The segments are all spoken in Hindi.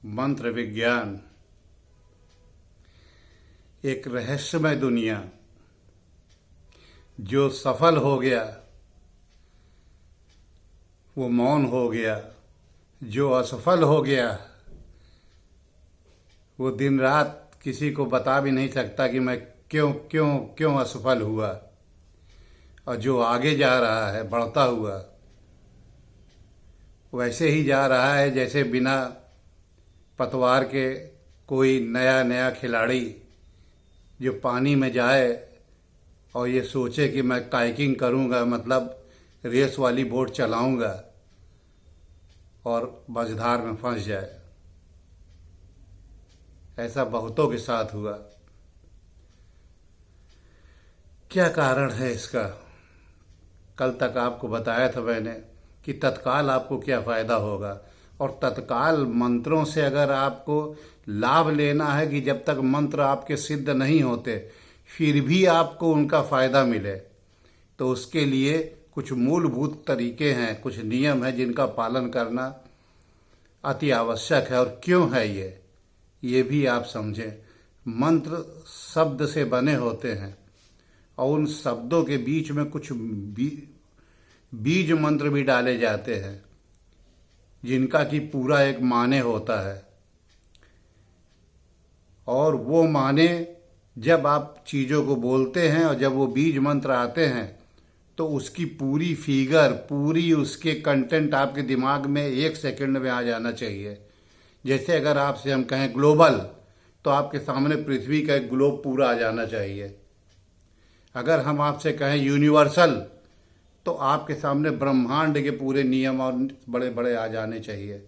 मंत्र विज्ञान एक रहस्यमय दुनिया। जो सफल हो गया वो मौन हो गया, जो असफल हो गया वो दिन रात किसी को बता भी नहीं सकता कि मैं क्यों क्यों क्यों असफल हुआ। और जो आगे जा रहा है बढ़ता हुआ, वैसे ही जा रहा है जैसे बिना पतवार के कोई नया नया खिलाड़ी जो पानी में जाए और ये सोचे कि मैं काइकिंग करूँगा, मतलब रेस वाली बोट चलाऊँगा, और मझधार में फंस जाए। ऐसा बहुतों के साथ हुआ। क्या कारण है इसका? कल तक आपको बताया था मैंने कि तत्काल आपको क्या फ़ायदा होगा, और तत्काल मंत्रों से अगर आपको लाभ लेना है कि जब तक मंत्र आपके सिद्ध नहीं होते फिर भी आपको उनका फ़ायदा मिले, तो उसके लिए कुछ मूलभूत तरीके हैं, कुछ नियम हैं जिनका पालन करना अति आवश्यक है। और क्यों है ये भी आप समझें। मंत्र शब्द से बने होते हैं और उन शब्दों के बीच में कुछ बीज मंत्र भी डाले जाते हैं जिनका कि पूरा एक माने होता है। और वो माने जब आप चीज़ों को बोलते हैं और जब वो बीज मंत्र आते हैं तो उसकी पूरी फिगर, पूरी उसके कंटेंट आपके दिमाग में 1 सेकंड में आ जाना चाहिए। जैसे अगर आपसे हम कहें ग्लोबल, तो आपके सामने पृथ्वी का एक ग्लोब पूरा आ जाना चाहिए। अगर हम आपसे कहें यूनिवर्सल, तो आपके सामने ब्रह्मांड के पूरे नियम और बड़े बड़े आ जाने चाहिए।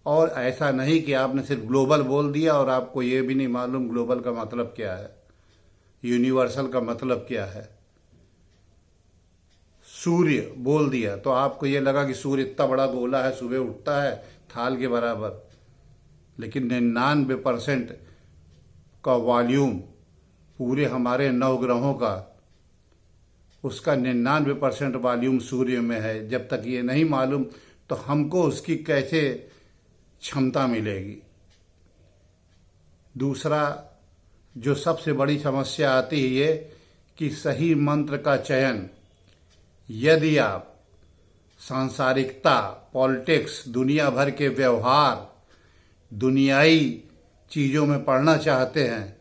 और ऐसा नहीं कि आपने सिर्फ ग्लोबल बोल दिया और आपको ये भी नहीं मालूम ग्लोबल का मतलब क्या है, यूनिवर्सल का मतलब क्या है। सूर्य बोल दिया तो आपको ये लगा कि सूर्य इतना बड़ा गोला है, सुबह उठता है थाल के बराबर, लेकिन 99% का वॉल्यूम पूरे हमारे 9 ग्रहों का, उसका 99% वॉल्यूम सूर्य में है। जब तक ये नहीं मालूम तो हमको उसकी कैसे क्षमता मिलेगी। दूसरा जो सबसे बड़ी समस्या आती है ये कि सही मंत्र का चयन यदि आप सांसारिकता, पॉलिटिक्स, दुनिया भर के व्यवहार, दुनियाई चीज़ों में पढ़ना चाहते हैं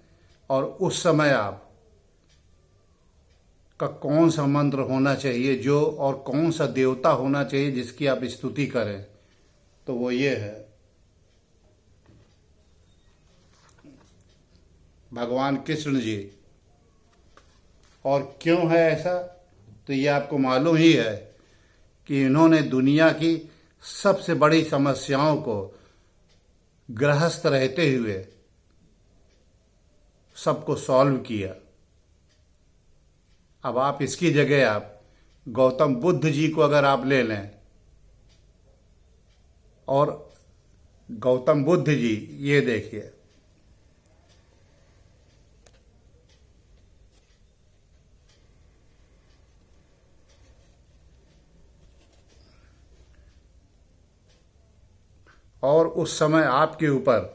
और उस समय आप का कौन सा मंत्र होना चाहिए जो, और कौन सा देवता होना चाहिए जिसकी आप स्तुति करें, तो वो ये है भगवान कृष्ण जी। और क्यों है ऐसा? तो ये आपको मालूम ही है कि इन्होंने दुनिया की सबसे बड़ी समस्याओं को गृहस्थ रहते हुए सबको सॉल्व किया। अब आप इसकी जगह आप गौतम बुद्ध जी को अगर आप ले लें, और गौतम बुद्ध जी ये देखिए, और उस समय आपके ऊपर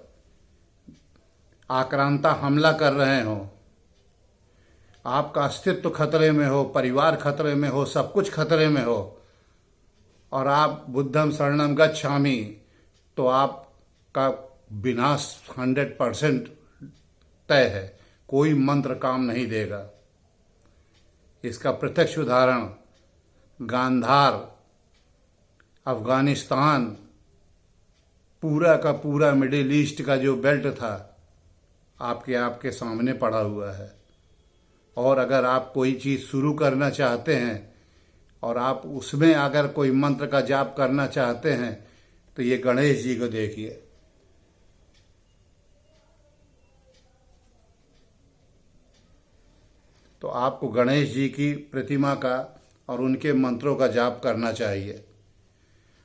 आक्रांता हमला कर रहे हों, आपका अस्तित्व खतरे में हो, परिवार खतरे में हो, सब कुछ खतरे में हो, और आप बुद्धम शरणम गच्छामि, तो आपका विनाश 100% तय है। कोई मंत्र काम नहीं देगा। इसका प्रत्यक्ष उदाहरण गांधार, अफगानिस्तान, पूरा का पूरा मिडिल ईस्ट का जो बेल्ट था आपके सामने पड़ा हुआ है। और अगर आप कोई चीज़ शुरू करना चाहते हैं और आप उसमें अगर कोई मंत्र का जाप करना चाहते हैं तो ये गणेश जी को देखिए। तो आपको गणेश जी की प्रतिमा का और उनके मंत्रों का जाप करना चाहिए।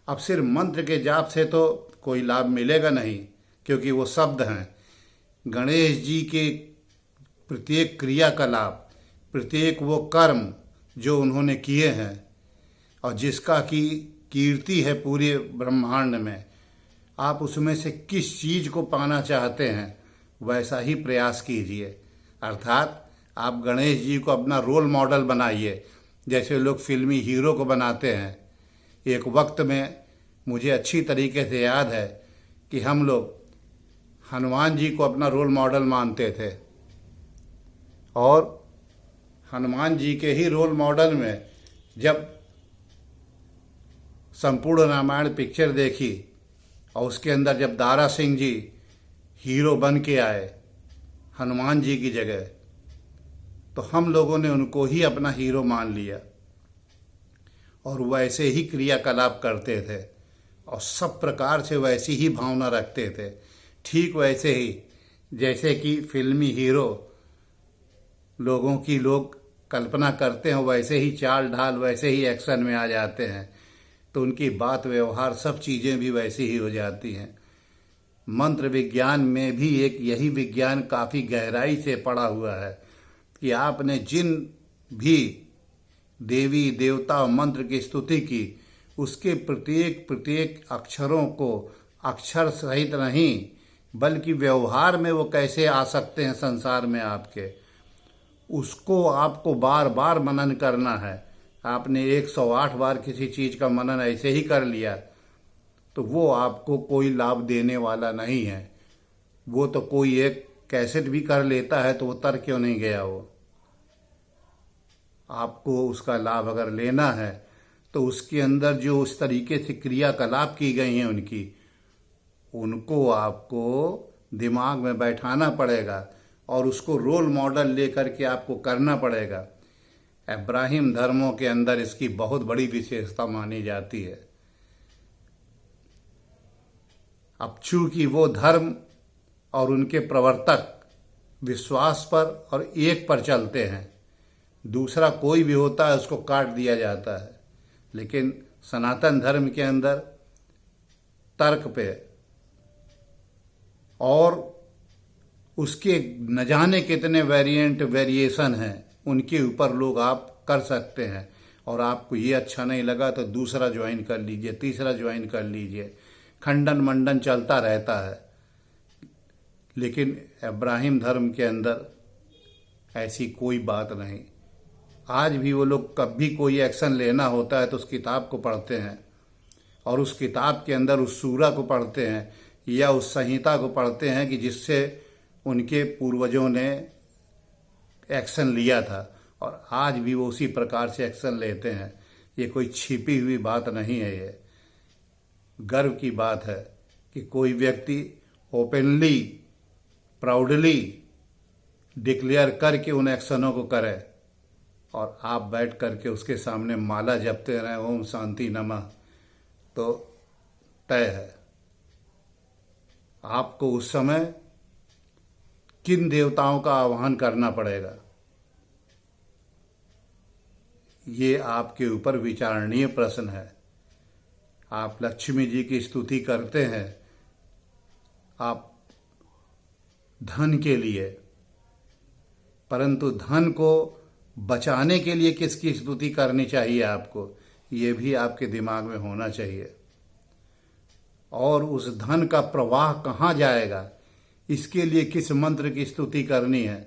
अब सिर्फ मंत्र के जाप से तो कोई लाभ मिलेगा नहीं, क्योंकि वो शब्द हैं। गणेश जी के प्रत्येक क्रियाकलाप, प्रत्येक वो कर्म जो उन्होंने किए हैं और जिसका की कीर्ति है पूरे ब्रह्मांड में, आप उसमें से किस चीज को पाना चाहते हैं वैसा ही प्रयास कीजिए। अर्थात आप गणेश जी को अपना रोल मॉडल बनाइए, जैसे लोग फिल्मी हीरो को बनाते हैं। एक वक्त में मुझे अच्छी तरीके से याद है कि हम लोग हनुमान जी को अपना रोल मॉडल मानते थे, और हनुमान जी के ही रोल मॉडल में जब संपूर्ण रामायण पिक्चर देखी और उसके अंदर जब दारा सिंह जी हीरो बन के आए हनुमान जी की जगह, तो हम लोगों ने उनको ही अपना हीरो मान लिया और वैसे ही क्रियाकलाप करते थे और सब प्रकार से वैसी ही भावना रखते थे। ठीक वैसे ही जैसे कि फिल्मी हीरो लोगों की लोग कल्पना करते हैं, वैसे ही चाल ढाल वैसे ही एक्शन में आ जाते हैं, तो उनकी बात व्यवहार सब चीज़ें भी वैसी ही हो जाती हैं। मंत्र विज्ञान में भी एक यही विज्ञान काफ़ी गहराई से पड़ा हुआ है कि आपने जिन भी देवी देवता और मंत्र की स्तुति की, उसके प्रत्येक प्रत्येक अक्षरों को अक्षर सहित नहीं बल्कि व्यवहार में वो कैसे आ सकते हैं संसार में आपके, उसको आपको बार बार मनन करना है। आपने 108 बार किसी चीज़ का मनन ऐसे ही कर लिया तो वो आपको कोई लाभ देने वाला नहीं है। वो तो कोई एक कैसेट भी कर लेता है तो वो तर क्यों नहीं गया। वो आपको उसका लाभ अगर लेना है तो उसके अंदर जो उस तरीके से क्रियाकलाप की गई हैं उनको आपको दिमाग में बैठाना पड़ेगा और उसको रोल मॉडल लेकर के आपको करना पड़ेगा। इब्राहिम धर्मों के अंदर इसकी बहुत बड़ी विशेषता मानी जाती है। अब चूंकि वो धर्म और उनके प्रवर्तक विश्वास पर और एक पर चलते हैं, दूसरा कोई भी होता है उसको काट दिया जाता है, लेकिन सनातन धर्म के अंदर तर्क पे और उसके न जाने कितने वेरिएशन हैं, उनके ऊपर लोग आप कर सकते हैं। और आपको ये अच्छा नहीं लगा तो दूसरा ज्वाइन कर लीजिए, तीसरा ज्वाइन कर लीजिए, खंडन मंडन चलता रहता है। लेकिन इब्राहिम धर्म के अंदर ऐसी कोई बात नहीं। आज भी वो लोग कभी कोई एक्शन लेना होता है तो उस किताब को पढ़ते हैं और उस किताब के अंदर उस सूरा को पढ़ते हैं या उस संहिता को पढ़ते हैं कि जिससे उनके पूर्वजों ने एक्शन लिया था, और आज भी वो उसी प्रकार से एक्शन लेते हैं। ये कोई छिपी हुई बात नहीं है। ये गर्व की बात है कि कोई व्यक्ति ओपनली प्राउडली डिक्लेयर करके उन एक्शनों को करे और आप बैठ करके उसके सामने माला जपते रहें ओम शांति नमः, तो तय है आपको उस समय किन देवताओं का आह्वान करना पड़ेगा। ये आपके ऊपर विचारणीय प्रश्न है। आप लक्ष्मी जी की स्तुति करते हैं आप धन के लिए, परंतु धन को बचाने के लिए किसकी स्तुति करनी चाहिए आपको, ये भी आपके दिमाग में होना चाहिए। और उस धन का प्रवाह कहाँ जाएगा, इसके लिए किस मंत्र की स्तुति करनी है,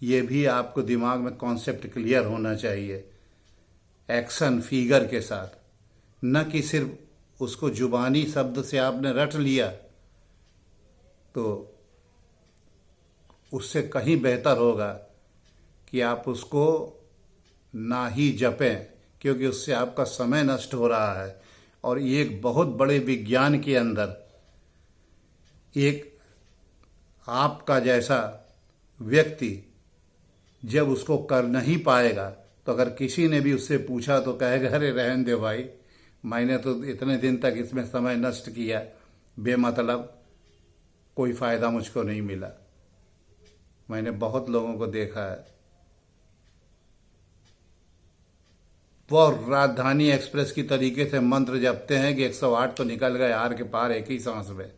ये भी आपको दिमाग में कॉन्सेप्ट क्लियर होना चाहिए, एक्शन फिगर के साथ। न कि सिर्फ उसको जुबानी शब्द से आपने रट लिया तो उससे कहीं बेहतर होगा कि आप उसको ना ही जपें, क्योंकि उससे आपका समय नष्ट हो रहा है। और एक बहुत बड़े विज्ञान के अंदर एक आपका जैसा व्यक्ति जब उसको कर नहीं पाएगा तो अगर किसी ने भी उससे पूछा तो कहेगा अरे रहने दे भाई, मैंने तो इतने दिन तक इसमें समय नष्ट किया, बेमतलब कोई फ़ायदा मुझको नहीं मिला। मैंने बहुत लोगों को देखा है, वो राजधानी एक्सप्रेस की तरीके से मंत्र जपते हैं कि 108 तो निकल गए आर के पार एक ही सांस में,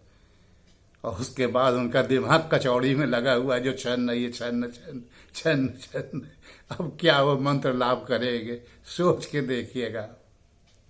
और उसके बाद उनका दिमाग कचौड़ी में लगा हुआ है जो छन्न ये छन्न छन्न छन्न छन्न। अब क्या वो मंत्र लाभ करेंगे, सोच के देखिएगा।